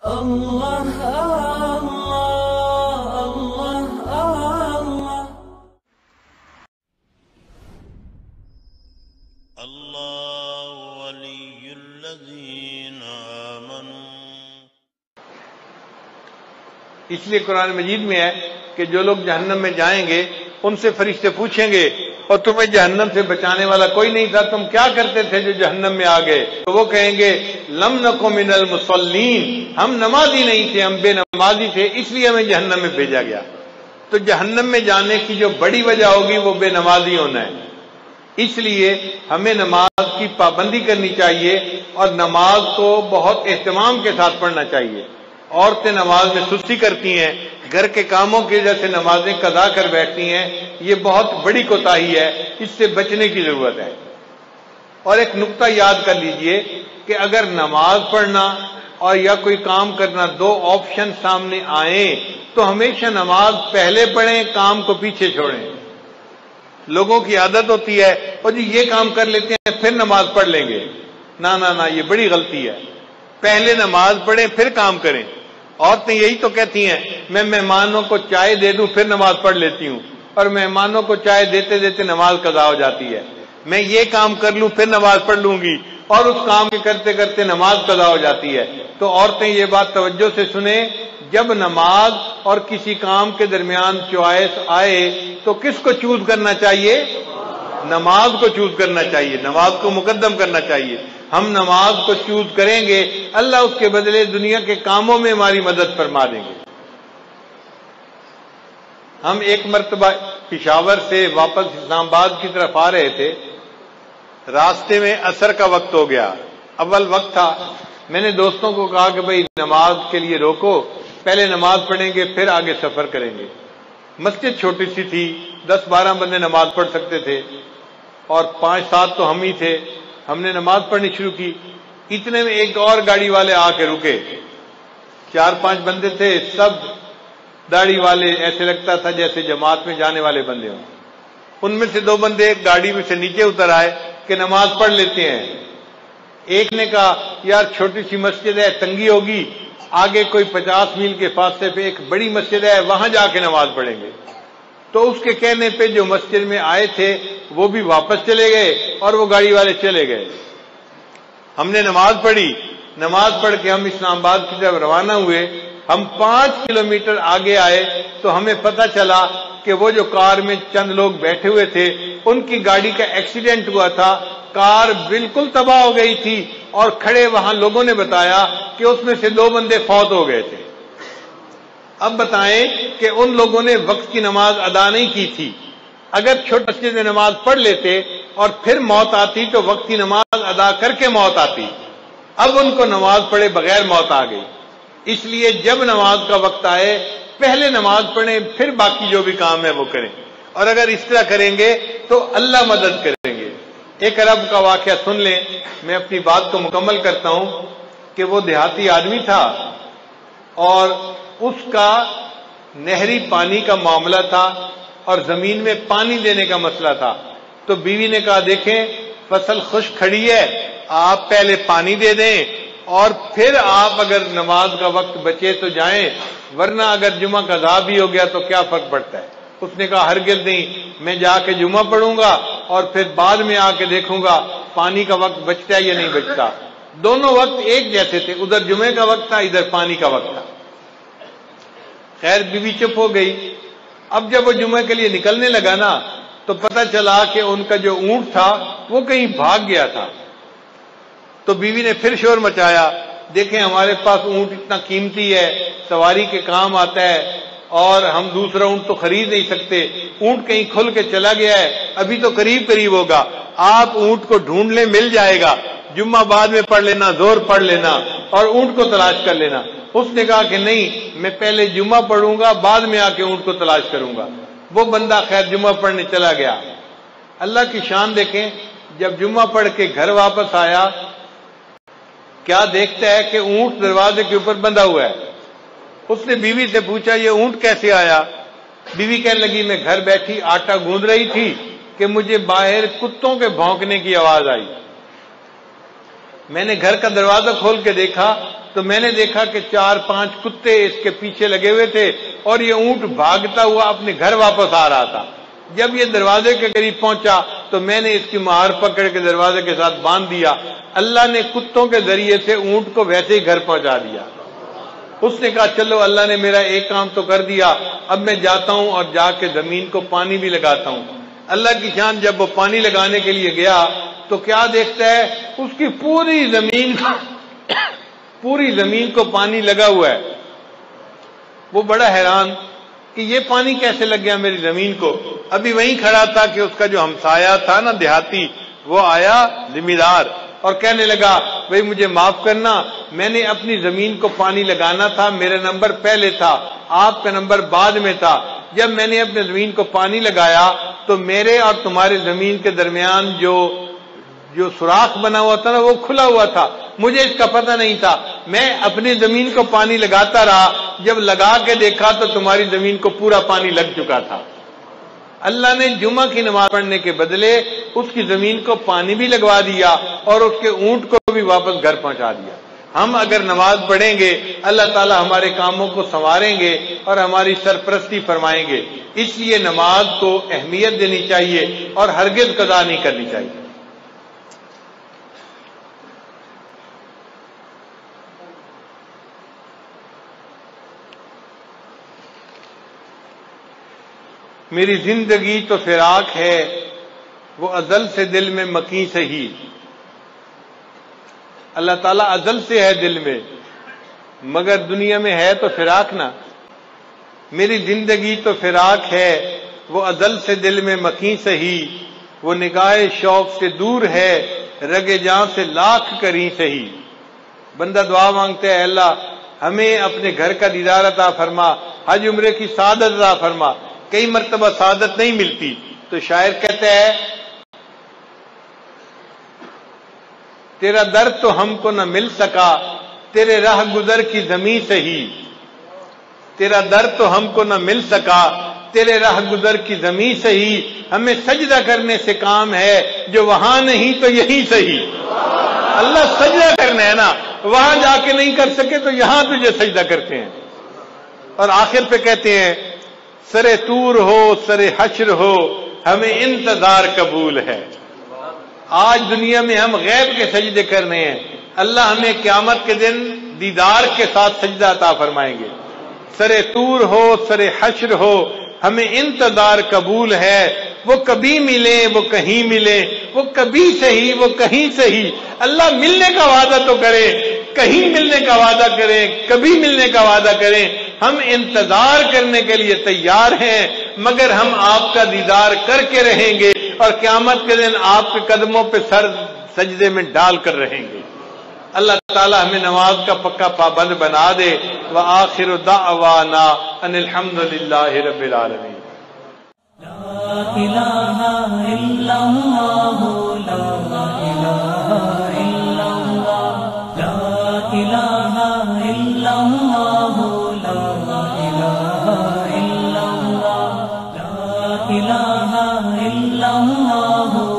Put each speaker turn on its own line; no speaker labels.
اللہ اللہ اللہ اللہ
اللہ ولی الذین آمنوا۔
اس لیے قرآن مجید میں ہے کہ جو لوگ جہنم میں جائیں گے ان سے فرشتے پوچھیں گے اور تمہیں جہنم سے بچانے والا کوئی نہیں تھا، تم کیا کرتے تھے جو جہنم میں آ گئے؟ تو وہ کہیں گے لم نکو من المصلین، ہم نمازی نہیں تھے، ہم بے نمازی تھے، اس لیے ہمیں جہنم میں بھیجا گیا۔ تو جہنم میں جانے کی جو بڑی وجہ ہوگی وہ بے نمازی ہونا ہے۔ اس لیے ہمیں نماز کی پابندی کرنی چاہیے اور نماز کو بہت اہتمام کے ساتھ پڑھنا چاہیے۔ عورتیں نماز میں سستی کرتی ہیں، گھر کے کاموں کی وجہ سے نمازیں قضا کر بیٹھتی ہیں، یہ بہت بڑی کوتاہی ہے، اس سے بچنے کی ضرورت ہے۔ اور ایک نقطہ یاد کر لیجئے کہ اگر نماز پڑھنا اور یا کوئی کام کرنا دو آپشن سامنے آئیں تو ہمیشہ نماز پہلے پڑھیں، کام کو پیچھے چھوڑیں۔ لوگوں کی عادت ہوتی ہے اور جی یہ کام کر لیتے ہیں پھر نماز پڑھ لیں گے، نہ نہ نہ، یہ بڑی غلطی ہے۔ پہلے نماز پڑھیں پھر کام کریں۔ عورتیں یہی تو کہتی ہیں میں مہمانوں کو چائے دے دوں پھر نماز پڑھ لیتی ہوں، اور مہمانوں کو چائے دیتے دیتے نماز قضا ہو جاتی ہے۔ میں یہ کام کر لوں پھر نماز پڑھ لوں گی، اور اس کام کے کرتے کرتے نماز قضا ہو جاتی ہے۔ تو عورتیں یہ بات توجہ سے سنیں، جب نماز اور کسی کام کے درمیان چوائس آئے تو کس کو چوز کرنا چاہیے؟ نماز کو چوز کرنا چاہیے، نماز کو مقدم کرنا چاہیے۔ ہم نماز کو چوز کریں گے، اللہ اس کے بدلے دنیا کے کاموں میں ہماری مدد فرما دیں گے۔ ہم ایک مرتبہ پشاور سے واپس اسلام آباد کی طرف آ رہے تھے، راستے میں عصر کا وقت ہو گیا، اول وقت تھا۔ میں نے دوستوں کو کہا کہ بھئی نماز کے لیے روکو، پہلے نماز پڑھیں گے پھر آگے سفر کریں گے۔ مسجد چھوٹی سی تھی، 10-12 بندے نماز پڑھ سکتے تھے، اور 5-7 تو ہم ہی تھے۔ ہم نے نماز پڑھنی شروع کی، اتنے میں ایک اور گاڑی والے آ کے رکے۔ 4-5 بندے تھے، سب داڑھی والے، ایسے لگتا تھا جیسے جماعت میں جانے والے بندے ہوں۔ ان میں سے 2 بندے گاڑی میں سے نیچے اتر آئے کہ نماز پڑھ لیتے ہیں۔ ایک نے کہا یار چھوٹی سی مسجد ہے، تنگی ہوگی، آگے کوئی 50 میل کے فاصلے پہ ایک بڑی مسجد ہے، وہاں جا کے نماز پڑھیں گے۔ تو اس کے کہنے پہ جو مسجد میں آئے تھے وہ بھی واپس چلے گئے اور وہ گاڑی والے چلے گئے۔ ہم نے نماز پڑھی، نماز پڑھ کے ہم اسلام آباد کی طرف روانہ ہوئے۔ ہم 5 کلومیٹر آگے آئے تو ہمیں پتہ چلا کہ وہ جو کار میں چند لوگ بیٹھے ہوئے تھے ان کی گاڑی کا ایکسیڈنٹ ہوا تھا، کار بالکل تباہ ہو گئی تھی، اور کھڑے وہاں لوگوں نے بتایا کہ اس میں سے 2 بندے فوت ہو گئے تھے۔ اب بتائیں کہ ان لوگوں نے وقت کی نماز ادا نہیں کی تھی۔ اگر چھوٹی مسجد میں نماز پڑھ لیتے اور پھر موت آتی تو وقت کی نماز ادا کر کے موت آتی، اب ان کو نماز پڑھے بغیر موت آ گئی۔ اس لیے جب نماز کا وقت آئے پہلے نماز پڑھیں پھر باقی جو بھی کام ہے وہ کریں، اور اگر اس طرح کریں گے تو اللہ مدد کریں گے۔ ایک عرب کا واقعہ سن لیں، میں اپنی بات کو مکمل کرتا ہوں کہ وہ دیہاتی آدمی تھا اور اس کا نہری پانی کا معاملہ تھا اور زمین میں پانی دینے کا مسئلہ تھا۔ تو بیوی نے کہا دیکھیں فصل خشک کھڑی ہے، آپ پہلے پانی دے دیں اور پھر آپ اگر نماز کا وقت بچے تو جائیں، ورنہ اگر جمعہ کا قضا بھی ہو گیا تو کیا فرق پڑتا ہے۔ اس نے کہا ہرگز نہیں، میں جا کے جمعہ پڑھوں گا اور پھر بعد میں آ کے دیکھوں گا پانی کا وقت بچتا ہے یا نہیں بچتا۔ دونوں وقت ایک جیسے تھے، ادھر جمعے کا وقت تھا، ادھر پانی کا وقت تھا۔ خیر بیوی چپ ہو گئی۔ اب جب وہ جمعے کے لیے نکلنے لگا نا تو پتہ چلا کہ ان کا جو اونٹ تھا وہ کہیں بھاگ گیا تھا۔ تو بیوی نے پھر شور مچایا، دیکھیں ہمارے پاس اونٹ اتنا قیمتی ہے، سواری کے کام آتا ہے، اور ہم دوسرا اونٹ تو خرید نہیں سکتے، اونٹ کہیں کھل کے چلا گیا ہے، ابھی تو قریب ہوگا، آپ اونٹ کو ڈھونڈ لیں مل جائے گا، جمعہ بعد میں پڑھ لینا، زور پڑھ لینا اور اونٹ کو تلاش کر لینا۔ اس نے کہا کہ نہیں، میں پہلے جمعہ پڑھوں گا بعد میں آ کے اونٹ کو تلاش کروں گا۔ وہ بندہ خیر جمعہ پڑھنے چلا گیا۔ اللہ کی شان دیکھیں، جب جمعہ پڑھ کے گھر واپس آیا کیا دیکھتا ہے کہ اونٹ دروازے کے اوپر بندھا ہوا ہے۔ اس نے بیوی سے پوچھا یہ اونٹ کیسے آیا؟ بیوی کہنے لگی میں گھر بیٹھی آٹا گوندھ رہی تھی کہ مجھے باہر کتوں کے بھونکنے کی آواز آئی۔ میں نے گھر کا دروازہ کھول کے دیکھا تو میں نے دیکھا کہ 4-5 کتے اس کے پیچھے لگے ہوئے تھے اور یہ اونٹ بھاگتا ہوا اپنے گھر واپس آ رہا تھا۔ جب یہ دروازے کے قریب پہنچا تو میں نے اس کی مہار پکڑ کے دروازے کے ساتھ باندھ دیا۔ اللہ نے کتوں کے ذریعے سے اونٹ کو ویسے ہی گھر پہنچا دیا۔ اس نے کہا چلو اللہ نے میرا ایک کام تو کر دیا، اب میں جاتا ہوں اور جا کے زمین کو پانی بھی لگاتا ہوں۔ اللہ کی شان، جب وہ پانی لگانے کے لیے گیا تو کیا دیکھتا ہے، اس کی پوری زمین کو پانی لگا ہوا ہے۔ وہ بڑا حیران کہ یہ پانی کیسے لگ گیا میری زمین کو۔ ابھی وہیں کھڑا تھا کہ اس کا جو ہمسایہ تھا نا دیہاتی، وہ آیا ذمہ اور کہنے لگا بھئی مجھے معاف کرنا، میں نے اپنی زمین کو پانی لگانا تھا، میرا نمبر پہلے تھا، آپ کا نمبر بعد میں تھا۔ جب میں نے اپنے زمین کو پانی لگایا تو میرے اور تمہارے زمین کے درمیان جو سوراخ بنا ہوا تھا نا وہ کھلا ہوا تھا، مجھے اس کا پتہ نہیں تھا۔ میں اپنی زمین کو پانی لگاتا رہا، جب لگا کے دیکھا تو تمہاری زمین کو پورا پانی لگ چکا تھا۔ اللہ نے جمعہ کی نماز پڑھنے کے بدلے اس کی زمین کو پانی بھی لگوا دیا اور اس کے اونٹ کو بھی واپس گھر پہنچا دیا۔ ہم اگر نماز پڑھیں گے اللہ تعالی ہمارے کاموں کو سنواریں گے اور ہماری سرپرستی فرمائیں گے۔ اس لیے نماز کو اہمیت دینی چاہیے اور ہرگز قضا نہیں کرنی چاہیے۔ میری زندگی تو فراق ہے، وہ ازل سے دل میں مکیں سہی۔ اللہ تعالیٰ ازل سے ہے دل میں، مگر دنیا میں ہے تو فراق نا۔ میری زندگی تو فراق ہے، وہ ازل سے دل میں مکیں سہی۔ وہ نگاہ شوق سے دور ہے، رگ جاں سے لاکھ کریں سہی۔ بندہ دعا مانگتا ہے اللہ ہمیں اپنے گھر کا دیدار عطا فرما، حج عمرے کی سعادت عطا فرما۔ کئی مرتبہ سعادت نہیں ملتی تو شاعر کہتا ہے تیرا در تو ہم کو نہ مل سکا، تیرے راہ گزر کی زمیں سے ہی۔ تیرا در تو ہم کو نہ مل سکا، تیرے راہ گزر کی زمیں سے ہی۔ ہمیں سجدہ کرنے سے کام ہے، جو وہاں نہیں تو یہیں سے ہی۔ اللہ سجدہ کرنا ہے نا، وہاں جا کے نہیں کر سکے تو یہاں تجھے سجدہ کرتے ہیں۔ اور آخر پہ کہتے ہیں سرے طور ہو سرے حشر ہو، ہمیں انتظار قبول ہے۔ آج دنیا میں ہم غیب کے سجدے کرنے ہیں، اللہ ہمیں قیامت کے دن دیدار کے ساتھ سجدہ عطا فرمائیں گے۔ سرے طور ہو سرے حشر ہو، ہمیں انتظار قبول ہے۔ وہ کبھی ملے وہ کہیں ملے، وہ کبھی صحیح وہ کہیں صحیح۔ اللہ ملنے کا وعدہ تو کرے، کہیں ملنے کا وعدہ کریں، کبھی ملنے کا وعدہ کریں۔ ہم انتظار کرنے کے لیے تیار ہیں، مگر ہم آپ کا دیدار کر کے رہیں گے اور قیامت کے دن آپ کے قدموں پہ سر سجدے میں ڈال کر رہیں گے۔ اللہ تعالی ہمیں نماز کا پکا پابند بنا دے۔ وآخر دعوانا ان الحمد للہ رب العالمین۔
لا الہ الا اللہ، لا الہ الا اللہ، لا الہ الا اللہ، لا الہ الا اللہ، لا الہ الا اللہ۔